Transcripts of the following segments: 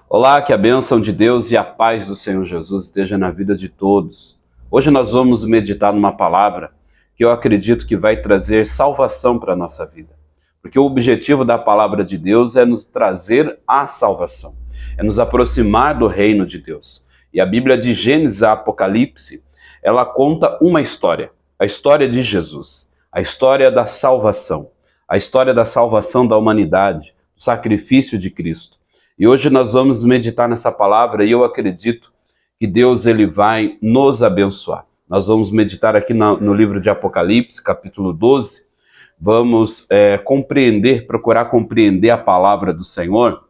Olá, que a bênção de Deus e a paz do Senhor Jesus esteja na vida de todos. Hoje nós vamos meditar numa palavra que eu acredito que vai trazer salvação para a nossa vida. Porque o objetivo da palavra de Deus é nos trazer a salvação, é nos aproximar do reino de Deus. E a Bíblia de Gênesis a Apocalipse, ela conta uma história, a história de Jesus, a história da salvação da humanidade, o sacrifício de Cristo. E hoje nós vamos meditar nessa palavra e eu acredito que Deus ele vai nos abençoar. Nós vamos meditar aqui no livro de Apocalipse, capítulo 12. Vamos procurar compreender a palavra do Senhor.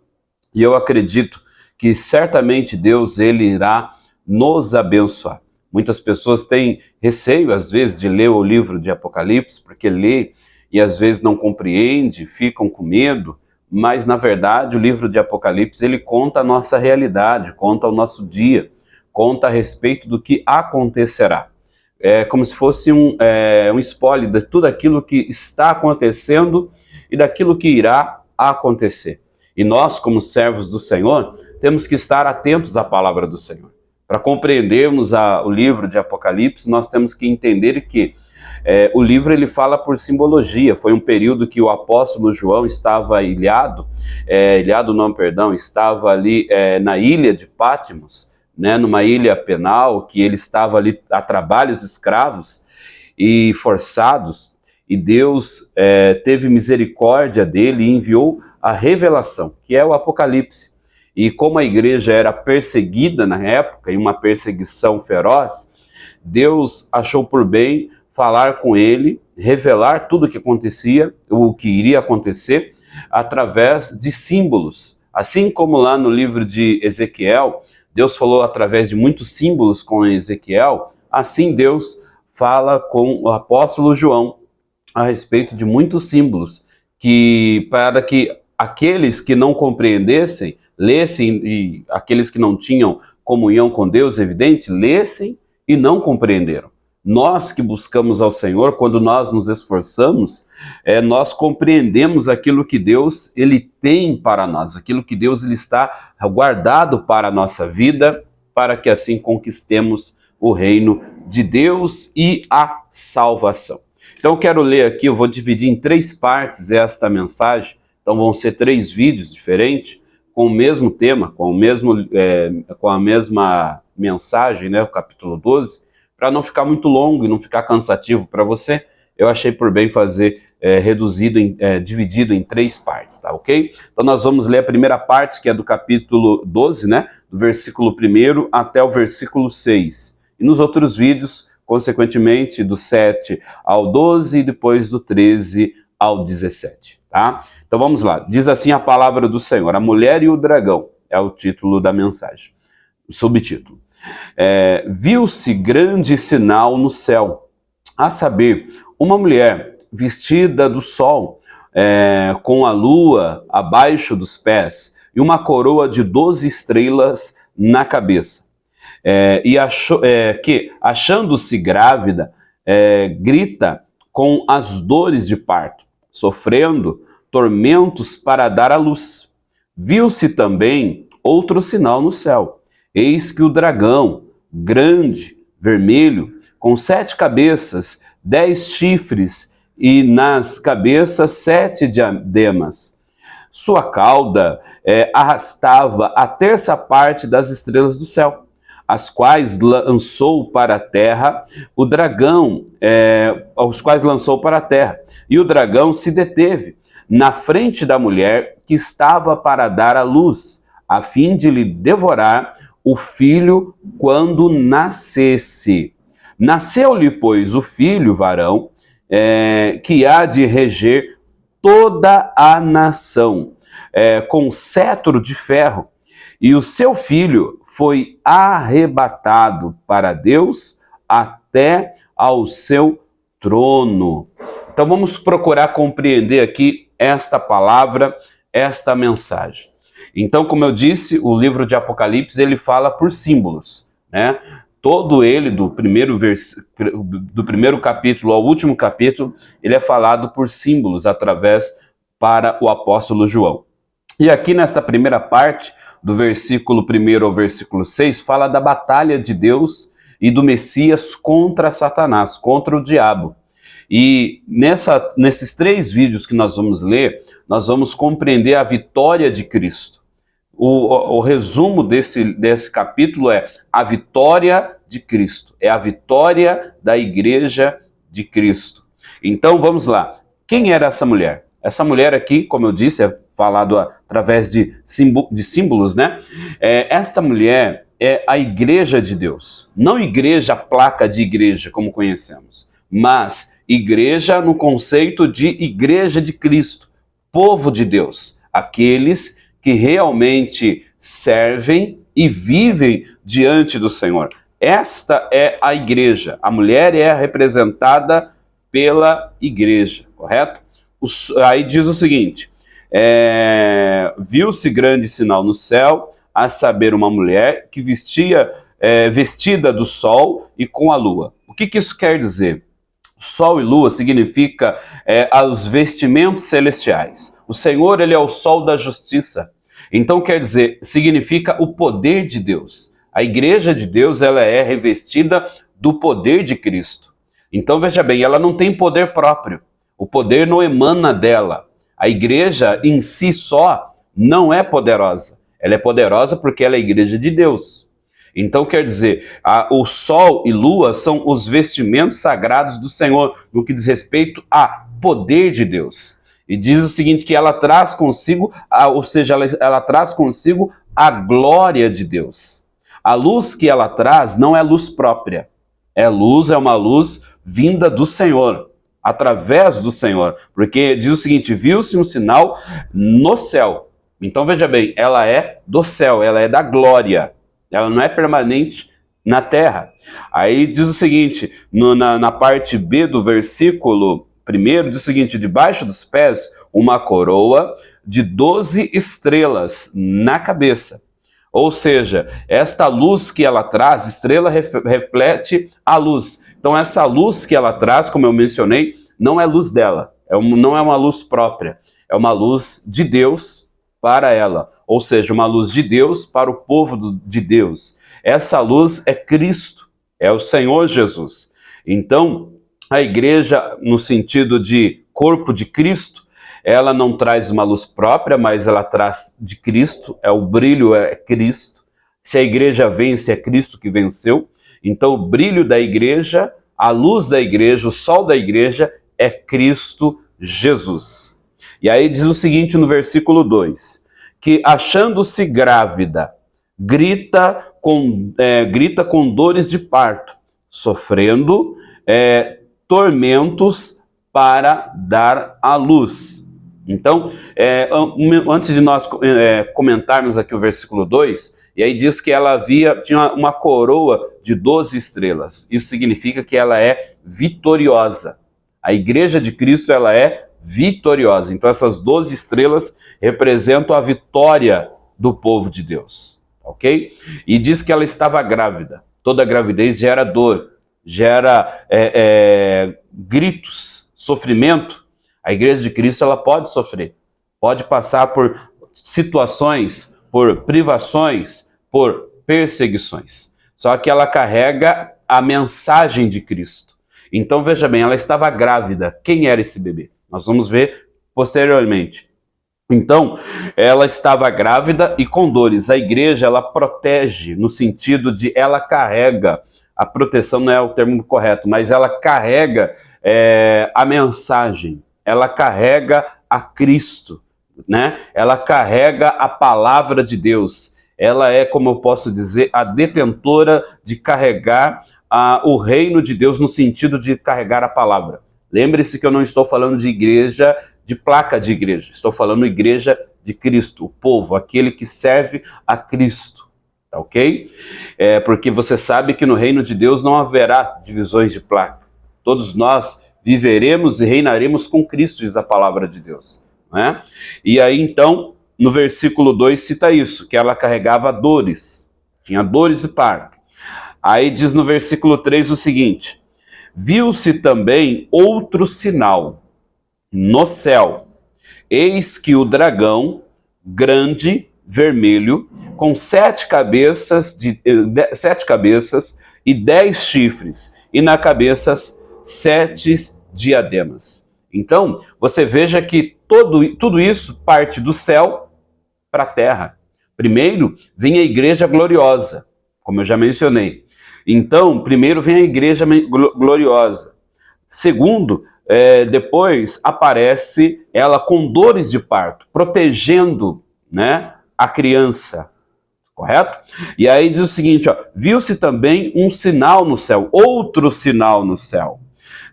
E eu acredito que certamente Deus ele irá nos abençoar. Muitas pessoas têm receio, às vezes, de ler o livro de Apocalipse, porque lê e às vezes não compreende, ficam com medo. Mas, na verdade, o livro de Apocalipse, ele conta a nossa realidade, conta o nosso dia, conta a respeito do que acontecerá. É como se fosse um spoiler de tudo aquilo que está acontecendo e daquilo que irá acontecer. E nós, como servos do Senhor, temos que estar atentos à palavra do Senhor. Para compreendermos o livro de Apocalipse, nós temos que entender que o livro ele fala por simbologia. Foi um período que o apóstolo João estava estava ali na ilha de Patmos, né, numa ilha penal, que ele estava ali a trabalhos escravos e forçados, e Deus teve misericórdia dele e enviou a revelação, que é o Apocalipse. E como a igreja era perseguida na época, em uma perseguição feroz, Deus achou por bem falar com ele, revelar tudo o que acontecia, o que iria acontecer, através de símbolos. Assim como lá no livro de Ezequiel, Deus falou através de muitos símbolos com Ezequiel, assim Deus fala com o apóstolo João a respeito de muitos símbolos, para que aqueles que não compreendessem, lessem, e aqueles que não tinham comunhão com Deus, evidente, lessem e não compreenderam. Nós que buscamos ao Senhor, quando nós nos esforçamos, nós compreendemos aquilo que Deus ele tem para nós, aquilo que Deus ele está guardado para a nossa vida, para que assim conquistemos o reino de Deus e a salvação. Então eu quero ler aqui, eu vou dividir em 3 partes esta mensagem, então vão ser 3 vídeos diferentes, com o mesmo tema, com a mesma mensagem, né, o capítulo 12, para não ficar muito longo e não ficar cansativo para você, eu achei por bem fazer dividido em 3 partes, tá ok? Então nós vamos ler a primeira parte, que é do capítulo 12, né? Do versículo 1 até o versículo 6. E nos outros vídeos, consequentemente, do 7 ao 12 e depois do 13 ao 17, tá? Então vamos lá. Diz assim a palavra do Senhor: A Mulher e o Dragão, é o título da mensagem, o subtítulo. Viu-se grande sinal no céu, a saber, uma mulher vestida do sol, com a lua abaixo dos pés e uma coroa de 12 estrelas na cabeça. Achando-se grávida, grita com as dores de parto, sofrendo tormentos para dar à luz. Viu-se também outro sinal no céu. Eis que o dragão, grande, vermelho, com 7 cabeças, 10 chifres e nas cabeças 7 diademas. Sua cauda arrastava a 1/3 parte das estrelas do céu, as quais lançou para a terra o dragão, E o dragão se deteve na frente da mulher que estava para dar à luz, a fim de lhe devorar o filho quando nascesse. Nasceu-lhe, pois, o filho varão, que há de reger toda a nação, com cetro de ferro, e o seu filho foi arrebatado para Deus até ao seu trono. Então vamos procurar compreender aqui esta palavra, esta mensagem. Então, como eu disse, o livro de Apocalipse ele fala por símbolos, né? Todo ele, do primeiro capítulo ao último capítulo, ele é falado por símbolos para o apóstolo João. E aqui nesta primeira parte, do versículo 1 ao versículo 6, fala da batalha de Deus e do Messias contra Satanás, contra o diabo. E nesses 3 vídeos que nós vamos ler, nós vamos compreender a vitória de Cristo. O resumo desse capítulo é a vitória de Cristo, é a vitória da igreja de Cristo. Então vamos lá, quem era essa mulher? Essa mulher aqui, como eu disse, é falado através de símbolos, né? Esta mulher é a igreja de Deus, não igreja, placa de igreja, como conhecemos, mas igreja no conceito de igreja de Cristo, povo de Deus, aqueles que realmente servem e vivem diante do Senhor. Esta é a igreja. A mulher é representada pela igreja, correto? Aí diz o seguinte, viu-se grande sinal no céu, a saber, uma mulher que vestida do sol e com a lua. O que isso quer dizer? Sol e lua significa os vestimentos celestiais. O Senhor, ele é o sol da justiça. Então, quer dizer, significa o poder de Deus. A igreja de Deus, ela é revestida do poder de Cristo. Então, veja bem, ela não tem poder próprio. O poder não emana dela. A igreja em si só não é poderosa. Ela é poderosa porque ela é a igreja de Deus. Então, quer dizer, o sol e lua são os vestimentos sagrados do Senhor, no que diz respeito a poder de Deus. E diz o seguinte, que ela traz consigo, ela traz consigo a glória de Deus. A luz que ela traz não é luz própria. É uma luz vinda do Senhor, através do Senhor. Porque diz o seguinte, viu-se um sinal no céu. Então, veja bem, ela é do céu, ela é da glória. Ela não é permanente na terra. Aí diz o seguinte, na parte B do versículo 1, diz o seguinte, debaixo dos pés, uma coroa de 12 estrelas na cabeça. Ou seja, esta luz que ela traz, estrela reflete a luz. Então essa luz que ela traz, como eu mencionei, não é luz dela, não é uma luz própria, é uma luz de Deus para ela. Ou seja, uma luz de Deus para o povo de Deus. Essa luz é Cristo, é o Senhor Jesus. Então, a igreja, no sentido de corpo de Cristo, ela não traz uma luz própria, mas ela traz de Cristo, o brilho é Cristo. Se a igreja vence, é Cristo que venceu. Então, o brilho da igreja, a luz da igreja, o sol da igreja é Cristo Jesus. E aí diz o seguinte no versículo 2, que achando-se grávida, grita com dores de parto, sofrendo tormentos para dar à luz. Então, antes de nós comentarmos aqui o versículo 2, e aí diz que ela tinha uma coroa de 12 estrelas. Isso significa que ela é vitoriosa. A igreja de Cristo, ela é vitoriosa. Então essas 12 estrelas representam a vitória do povo de Deus, ok? E diz que ela estava grávida. Toda gravidez gera dor, gera gritos, sofrimento. A igreja de Cristo, ela pode sofrer, pode passar por situações, por privações, por perseguições. Só que ela carrega a mensagem de Cristo. Então veja bem, ela estava grávida. Quem era esse bebê? Nós vamos ver posteriormente. Então, ela estava grávida e com dores. A igreja, ela protege, no sentido de ela carrega, a proteção não é o termo correto, mas ela carrega a mensagem, ela carrega a Cristo, né? Ela carrega a palavra de Deus. Ela é, como eu posso dizer, a detentora de carregar o reino de Deus, no sentido de carregar a palavra. Lembre-se que eu não estou falando de igreja, de placa de igreja. Estou falando igreja de Cristo, o povo, aquele que serve a Cristo. Tá ok? Porque você sabe que no reino de Deus não haverá divisões de placa. Todos nós viveremos e reinaremos com Cristo, diz a palavra de Deus. Né? E aí então, no versículo 2 cita isso, que ela carregava dores. Tinha dores de parto. Aí diz no versículo 3 o seguinte: viu-se também outro sinal no céu. Eis que o dragão grande vermelho, com 7 cabeças e 10 chifres, e na cabeça 7 diademas. Então, você veja que tudo isso parte do céu para a terra. Primeiro vem a igreja gloriosa, como eu já mencionei. Então, primeiro vem a igreja gloriosa. Segundo, depois aparece ela com dores de parto, protegendo, né, a criança, correto? E aí diz o seguinte, viu-se também um sinal no céu, outro sinal no céu.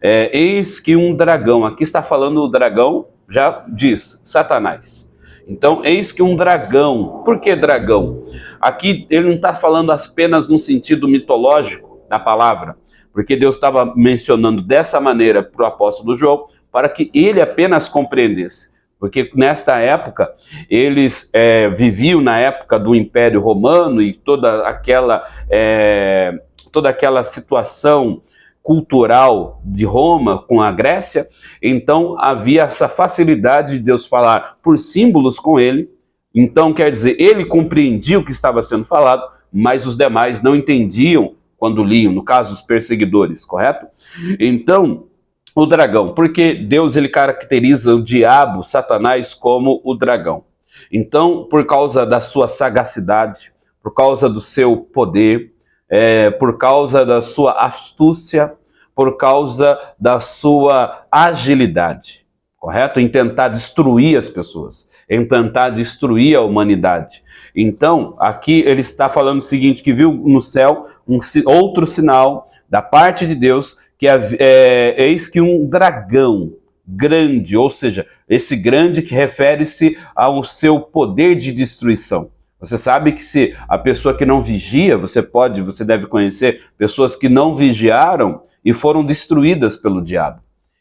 Eis que um dragão, aqui está falando o dragão, já diz, Satanás. Então, eis que um dragão, por que dragão? Aqui ele não está falando apenas no sentido mitológico da palavra, porque Deus estava mencionando dessa maneira para o apóstolo João, para que ele apenas compreendesse. Porque nesta época, eles viviam na época do Império Romano e toda aquela situação cultural de Roma com a Grécia, então havia essa facilidade de Deus falar por símbolos com ele. Então, quer dizer, ele compreendia o que estava sendo falado, mas os demais não entendiam quando liam, no caso, os perseguidores, correto? Então, o dragão, porque Deus ele caracteriza o diabo, Satanás, como o dragão. Então, por causa da sua sagacidade, por causa do seu poder, por causa da sua astúcia, por causa da sua agilidade, correto? Em tentar destruir as pessoas, em tentar destruir a humanidade. Então, aqui ele está falando o seguinte, que viu no céu outro sinal da parte de Deus, que eis que um dragão grande, ou seja, esse grande que refere-se ao seu poder de destruição. Você sabe que se a pessoa que não vigia, você deve conhecer pessoas que não vigiaram e foram destruídas pelo diabo.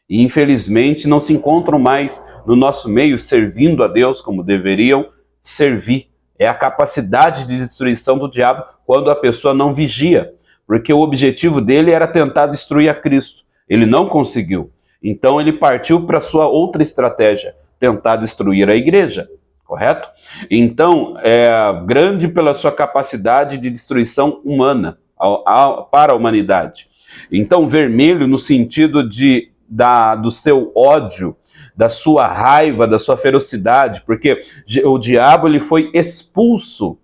E infelizmente não se encontram mais no nosso meio servindo a Deus como deveriam servir. É a capacidade de destruição do diabo quando a pessoa não vigia. Porque o objetivo dele era tentar destruir a Cristo. Ele não conseguiu. Então ele partiu para a sua outra estratégia, tentar destruir a igreja. Correto? Então, é grande pela sua capacidade de destruição humana para a humanidade. Então, vermelho no sentido do seu ódio, da sua raiva, da sua ferocidade, porque o diabo ele foi expulso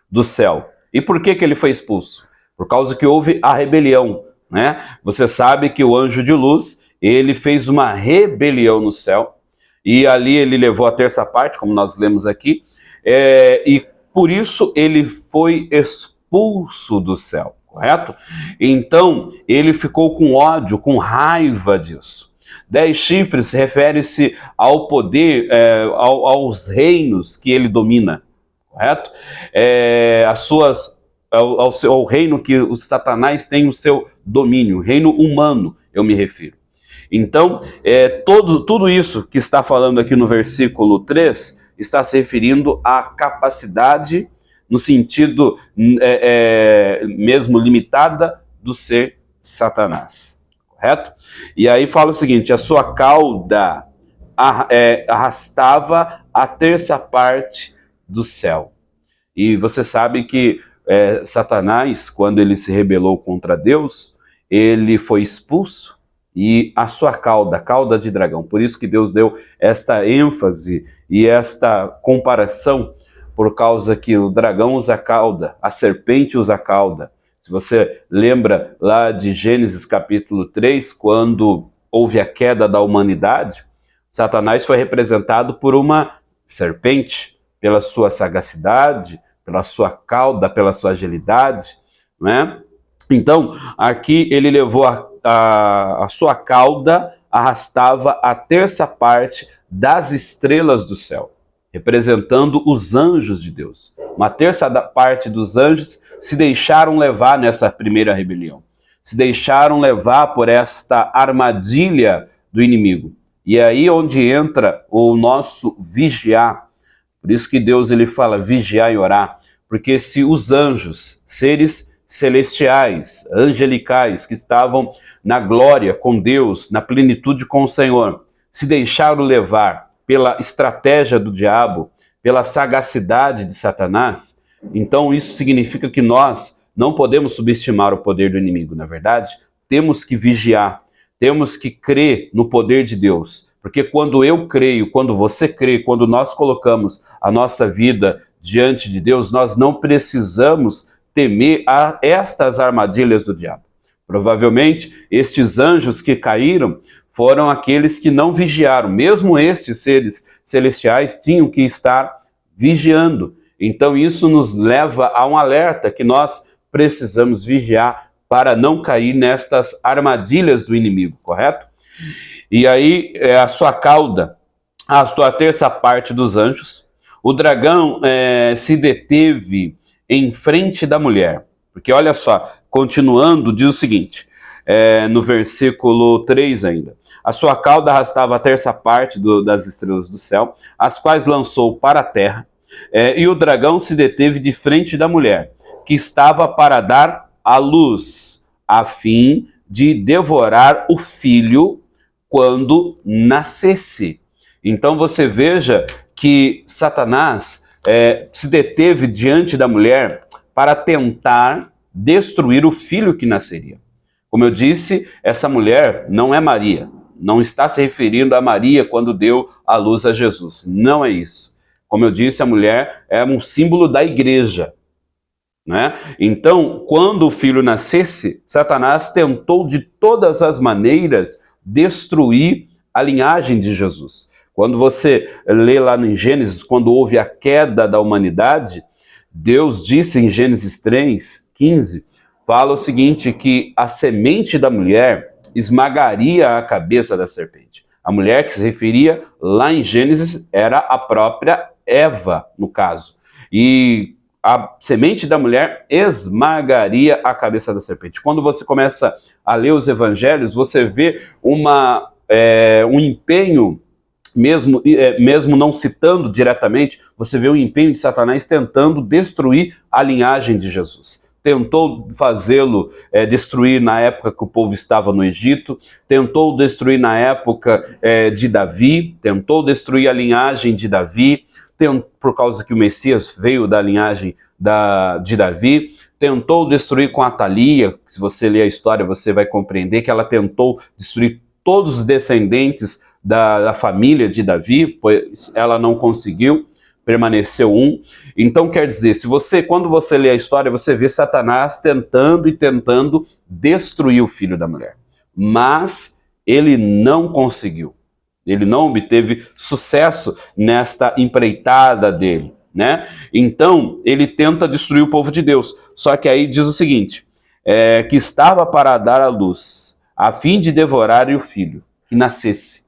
do céu. E por que ele foi expulso? Por causa que houve a rebelião, né? Você sabe que o anjo de luz, ele fez uma rebelião no céu, e ali ele levou a terça parte, como nós lemos aqui, e por isso ele foi expulso do céu, correto? Então, ele ficou com ódio, com raiva disso. 10 chifres refere-se ao poder, aos reinos que ele domina, correto? Ao reino que o Satanás tem o seu domínio, reino humano, eu me refiro. Então, tudo isso que está falando aqui no versículo 3 está se referindo à capacidade, no sentido mesmo limitada, do ser Satanás, correto? E aí fala o seguinte, a sua cauda arrastava a terça parte do céu. E você sabe que Satanás, quando ele se rebelou contra Deus, ele foi expulso, e a sua cauda, cauda de dragão. Por isso que Deus deu esta ênfase e esta comparação, por causa que o dragão usa cauda, a serpente usa cauda. Se você lembra lá de Gênesis capítulo 3, quando houve a queda da humanidade, Satanás foi representado por uma serpente, pela sua sagacidade, pela sua cauda, pela sua agilidade, né? Então, aqui ele levou a sua cauda, arrastava a terça parte das estrelas do céu, representando os anjos de Deus. Uma terça parte dos anjos se deixaram levar nessa primeira rebelião, se deixaram levar por esta armadilha do inimigo. E é aí onde entra o nosso vigiar. Por isso que Deus ele fala vigiar e orar, porque se os anjos, seres celestiais, angelicais, que estavam na glória com Deus, na plenitude com o Senhor, se deixaram levar pela estratégia do diabo, pela sagacidade de Satanás, então isso significa que nós não podemos subestimar o poder do inimigo, na verdade. Temos que vigiar, temos que crer no poder de Deus, porque quando eu creio, quando você crê, quando nós colocamos a nossa vida diante de Deus, nós não precisamos temer a estas armadilhas do diabo. Provavelmente, estes anjos que caíram foram aqueles que não vigiaram. Mesmo estes seres celestiais tinham que estar vigiando. Então isso nos leva a um alerta que nós precisamos vigiar para não cair nestas armadilhas do inimigo, correto? E aí a sua cauda, a sua terça parte dos anjos, o dragão se deteve em frente da mulher. Porque olha só, continuando, diz o seguinte, no versículo 3 ainda. A sua cauda arrastava a terça parte das estrelas do céu, as quais lançou para a terra, e o dragão se deteve de frente da mulher, que estava para dar à luz, a fim de devorar o filho quando nascesse. Então você veja que Satanás se deteve diante da mulher para tentar destruir o filho que nasceria. Como eu disse, essa mulher não é Maria, não está se referindo a Maria quando deu à luz a Jesus. Não é isso. Como eu disse, a mulher é um símbolo da igreja, né? Então, quando o filho nascesse, Satanás tentou de todas as maneiras destruir a linhagem de Jesus. Quando você lê lá em Gênesis, quando houve a queda da humanidade, Deus disse em Gênesis 3:15, fala o seguinte, que a semente da mulher esmagaria a cabeça da serpente. A mulher que se referia lá em Gênesis era a própria Eva, no caso. E a semente da mulher esmagaria a cabeça da serpente. Quando você começa a ler os evangelhos, você vê um empenho, mesmo não citando diretamente, você vê o empenho de Satanás tentando destruir a linhagem de Jesus. Tentou fazê-lo destruir na época que o povo estava no Egito, tentou destruir na época de Davi, tentou destruir a linhagem de Davi, por causa que o Messias veio da linhagem de Davi, tentou destruir com Atalia. Se você ler a história, você vai compreender que ela tentou destruir todos os descendentes da família de Davi, pois ela não conseguiu, permaneceu um. Então quer dizer, quando você lê a história, você vê Satanás tentando destruir o filho da mulher. Mas ele não conseguiu. Ele não obteve sucesso nesta empreitada dele, né? Então, ele tenta destruir o povo de Deus. Só que aí diz o seguinte, que estava para dar à luz, a fim de devorar o filho que nascesse.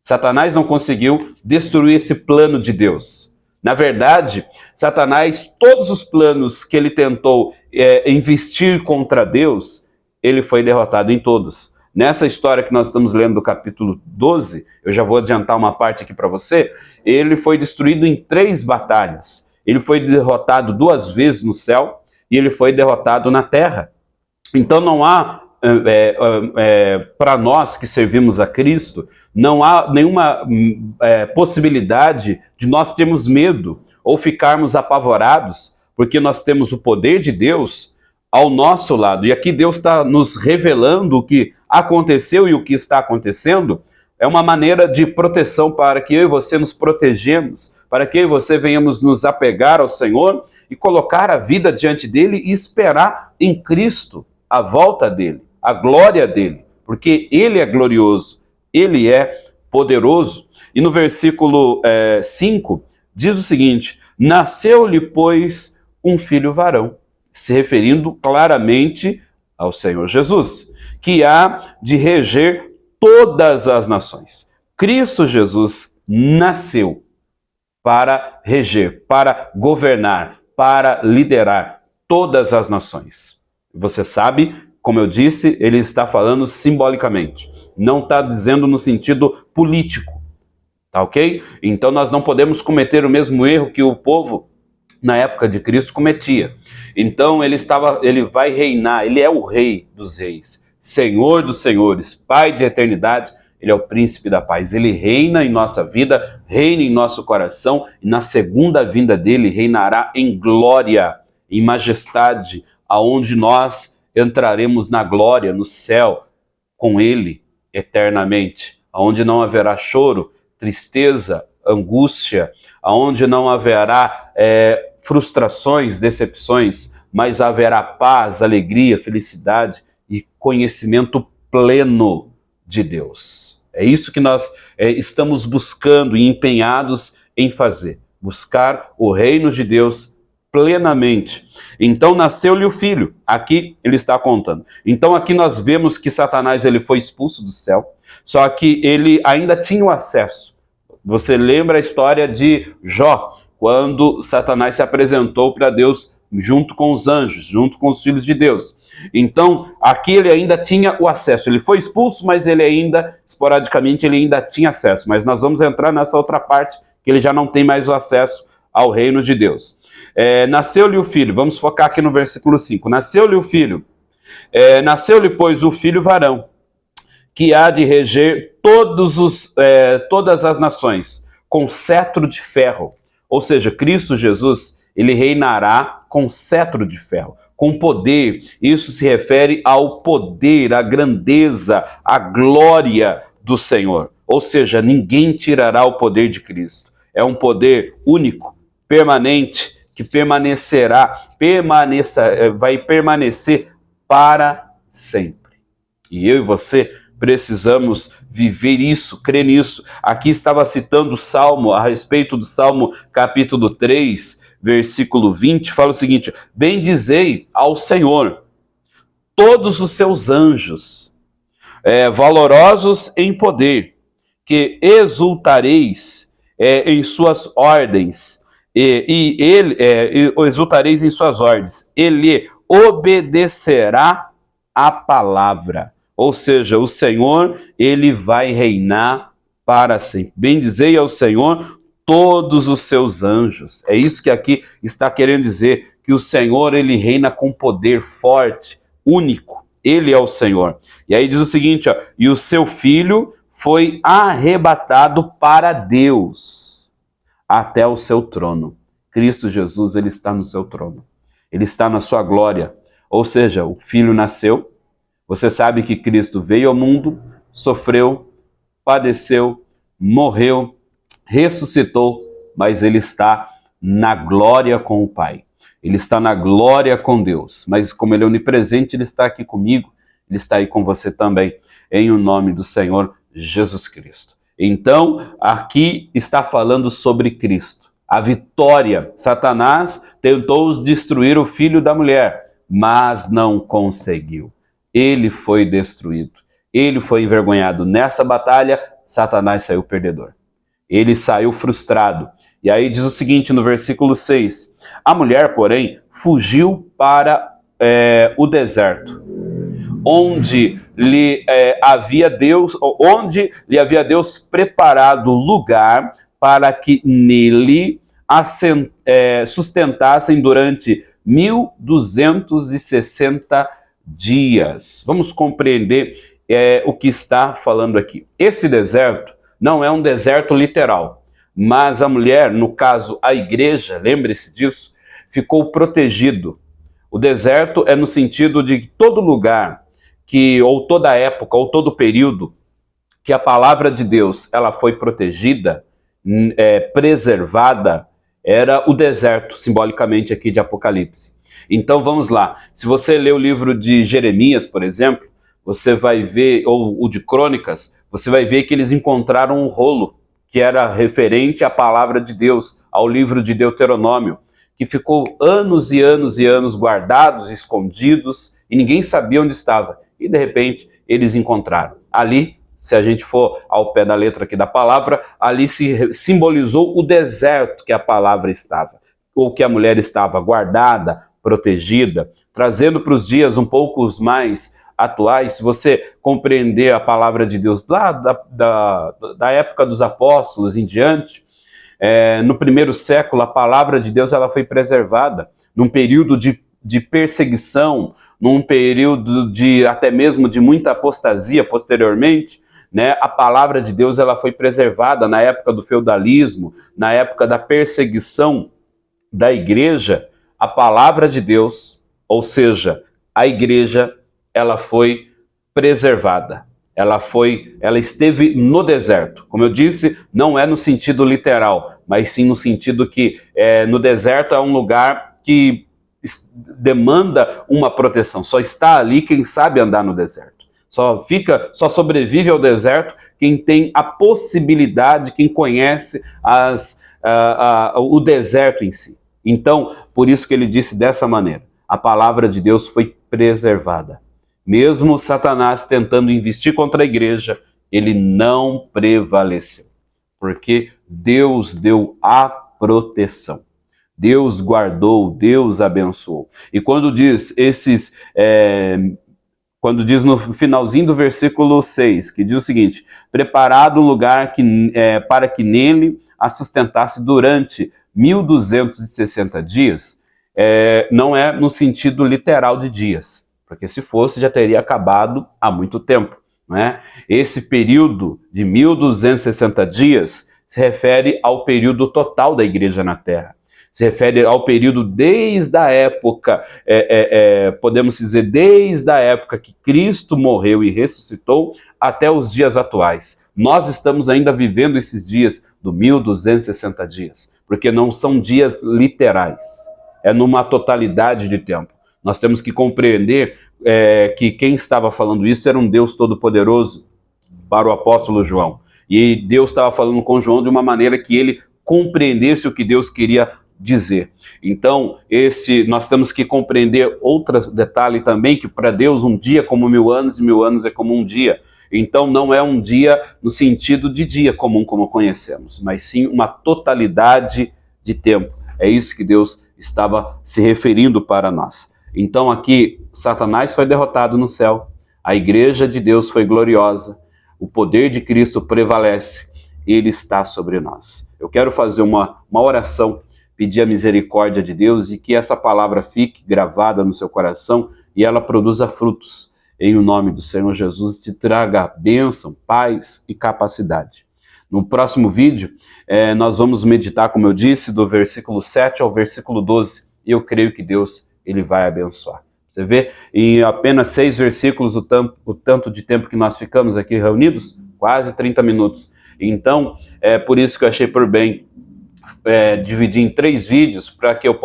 Satanás não conseguiu destruir esse plano de Deus. Na verdade, Satanás, todos os planos que ele tentou investir contra Deus, ele foi derrotado em todos. Nessa história que nós estamos lendo do capítulo 12, eu já vou adiantar uma parte aqui para você, ele foi destruído em 3 batalhas. Ele foi derrotado 2 vezes no céu e ele foi derrotado na terra. Então não há, para nós que servimos a Cristo, não há nenhuma possibilidade de nós termos medo ou ficarmos apavorados, porque nós temos o poder de Deus ao nosso lado. E aqui Deus está nos revelando o que aconteceu e o que está acontecendo. É uma maneira de proteção para que eu e você nos protegemos, para que eu e você venhamos nos apegar ao Senhor e colocar a vida diante dele e esperar em Cristo a volta dele, a glória dele, porque ele é glorioso, ele é poderoso. E no versículo 5 diz o seguinte, nasceu-lhe, pois, um filho varão, se referindo claramente ao Senhor Jesus, que há de reger todas as nações. Cristo Jesus nasceu para reger, para governar, para liderar todas as nações. Você sabe, como eu disse, ele está falando simbolicamente, não está dizendo no sentido político, tá ok? Então nós não podemos cometer o mesmo erro que o povo na época de Cristo cometia. Então ele vai reinar, ele é o rei dos reis, Senhor dos senhores, Pai de eternidade, ele é o príncipe da paz. Ele reina em nossa vida, reina em nosso coração, e na segunda vinda dele reinará em glória, em majestade, aonde nós entraremos na glória, no céu, com ele eternamente, aonde não haverá choro, tristeza, angústia, aonde não haverá frustrações, decepções, mas haverá paz, alegria, felicidade e conhecimento pleno de Deus. É isso que nós estamos buscando e empenhados em fazer, buscar o reino de Deus plenamente. Então nasceu-lhe o filho, aqui ele está contando. Então aqui nós vemos que Satanás ele foi expulso do céu, só que ele ainda tinha o acesso. Você lembra a história de Jó, quando Satanás se apresentou para Deus junto com os anjos, junto com os filhos de Deus. Então, aqui ele ainda tinha o acesso. Ele foi expulso, mas ele ainda, esporadicamente, ele ainda tinha acesso. Mas nós vamos entrar nessa outra parte, que ele já não tem mais o acesso ao reino de Deus. Nasceu-lhe o filho, vamos focar aqui no versículo 5. Nasceu-lhe o filho, nasceu-lhe, pois, o filho varão, que há de reger todas as nações, com cetro de ferro. Ou seja, Cristo Jesus, ele reinará com cetro de ferro, com poder. Isso se refere ao poder, à grandeza, à glória do Senhor. Ou seja, ninguém tirará o poder de Cristo. É um poder único, permanente, que vai permanecer para sempre. E eu e você precisamos viver isso, crer nisso. Aqui estava citando o Salmo, a respeito do Salmo capítulo 3, versículo 20, fala o seguinte: bendizei ao Senhor todos os seus anjos, valorosos em poder, que exultareis em suas ordens, exultareis em suas ordens, ele obedecerá a palavra. Ou seja, o Senhor, ele vai reinar para sempre. Bendizei ao Senhor todos os seus anjos. É isso que aqui está querendo dizer, que o Senhor, ele reina com poder forte, único. Ele é o Senhor. E aí diz o seguinte, ó, e o seu filho foi arrebatado para Deus até o seu trono. Cristo Jesus, ele está no seu trono. Ele está na sua glória. Ou seja, o filho nasceu. Você sabe que Cristo veio ao mundo, sofreu, padeceu, morreu, ressuscitou, mas ele está na glória com o Pai. Ele está na glória com Deus. Mas como ele é onipresente, ele está aqui comigo, ele está aí com você também, em o nome do Senhor Jesus Cristo. Então, aqui está falando sobre Cristo. A vitória. Satanás tentou destruir o filho da mulher, mas não conseguiu. Ele foi destruído, ele foi envergonhado. Nessa batalha, Satanás saiu perdedor. Ele saiu frustrado. E aí diz o seguinte no versículo 6, a mulher, porém, fugiu para o deserto, onde lhe havia Deus preparado lugar para que nele sustentassem durante 1260 dias. Vamos compreender o que está falando aqui. Esse deserto não é um deserto literal, mas a mulher, no caso a igreja, lembre-se disso, ficou protegido. O deserto é no sentido de todo lugar, ou toda época, ou todo período, que a palavra de Deus ela foi protegida, preservada, era o deserto, simbolicamente aqui de Apocalipse. Então vamos lá, se você ler o livro de Jeremias, por exemplo, você vai ver, ou o de Crônicas, você vai ver que eles encontraram um rolo, que era referente à palavra de Deus, ao livro de Deuteronômio, que ficou anos e anos e anos guardados, escondidos, e ninguém sabia onde estava. E de repente eles encontraram. Ali, se a gente for ao pé da letra aqui da palavra, ali se simbolizou o deserto que a palavra estava, ou que a mulher estava guardada, protegida, trazendo para os dias um pouco mais atuais. Se você compreender a palavra de Deus lá da época dos apóstolos em diante, no primeiro século a palavra de Deus ela foi preservada, num período de perseguição, num período até mesmo de muita apostasia posteriormente, né, a palavra de Deus ela foi preservada na época do feudalismo, na época da perseguição da igreja. A palavra de Deus, ou seja, a igreja, ela foi preservada. Ela esteve no deserto. Como eu disse, não é no sentido literal, mas sim no sentido que no deserto é um lugar que demanda uma proteção. Só está ali quem sabe andar no deserto. Só sobrevive ao deserto quem tem a possibilidade, quem conhece o deserto em si. Então, por isso que ele disse dessa maneira, a palavra de Deus foi preservada. Mesmo Satanás tentando investir contra a igreja, ele não prevaleceu, porque Deus deu a proteção. Deus guardou, Deus abençoou. E quando diz no finalzinho do versículo 6, que diz o seguinte, preparado um lugar para que nele a sustentasse durante 1260 dias, não é no sentido literal de dias, porque se fosse já teria acabado há muito tempo, não é? Esse período de 1260 dias se refere ao período total da igreja na Terra. Se refere ao período desde a época, podemos dizer, desde a época que Cristo morreu e ressuscitou até os dias atuais. Nós estamos ainda vivendo esses dias do 1260 dias, porque não são dias literais, é numa totalidade de tempo. Nós temos que compreender que quem estava falando isso era um Deus todo-poderoso para o apóstolo João. E Deus estava falando com João de uma maneira que ele compreendesse o que Deus queria dizer. Então, nós temos que compreender outro detalhe também, que para Deus um dia é como 1000 anos, e 1000 anos é como um dia. Então, não é um dia no sentido de dia comum como conhecemos, mas sim uma totalidade de tempo. É isso que Deus estava se referindo para nós. Então, aqui, Satanás foi derrotado no céu, a igreja de Deus foi gloriosa, o poder de Cristo prevalece, ele está sobre nós. Eu quero fazer uma oração, pedir a misericórdia de Deus e que essa palavra fique gravada no seu coração e ela produza frutos. Em o nome do Senhor Jesus, te traga bênção, paz e capacidade. No próximo vídeo, nós vamos meditar, como eu disse, do versículo 7 ao versículo 12. E eu creio que Deus ele vai abençoar. Você vê, em apenas 6 versículos, o tanto de tempo que nós ficamos aqui reunidos, quase 30 minutos. Então, é por isso que eu achei por bem dividir em 3 vídeos para que eu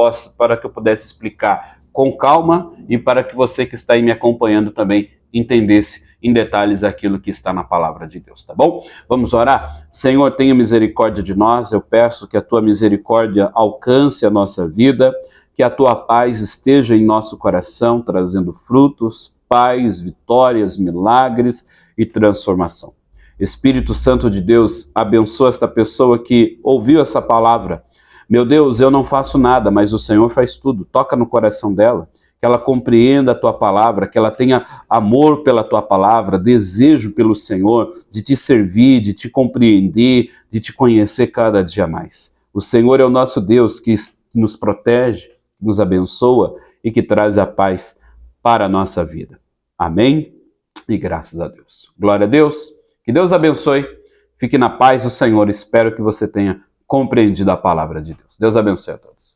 pudesse explicar com calma e para que você que está aí me acompanhando também entendesse em detalhes aquilo que está na palavra de Deus, tá bom? Vamos orar? Senhor, tenha misericórdia de nós, eu peço que a tua misericórdia alcance a nossa vida, que a tua paz esteja em nosso coração, trazendo frutos, paz, vitórias, milagres e transformação. Espírito Santo de Deus, abençoa esta pessoa que ouviu essa palavra. Meu Deus, eu não faço nada, mas o Senhor faz tudo. Toca no coração dela, que ela compreenda a tua palavra, que ela tenha amor pela tua palavra, desejo pelo Senhor, de te servir, de te compreender, de te conhecer cada dia mais. O Senhor é o nosso Deus que nos protege, que nos abençoa e que traz a paz para a nossa vida. Amém? E graças a Deus. Glória a Deus. Que Deus abençoe. Fique na paz do Senhor. Espero que você tenha compreendido a palavra de Deus. Deus abençoe a todos.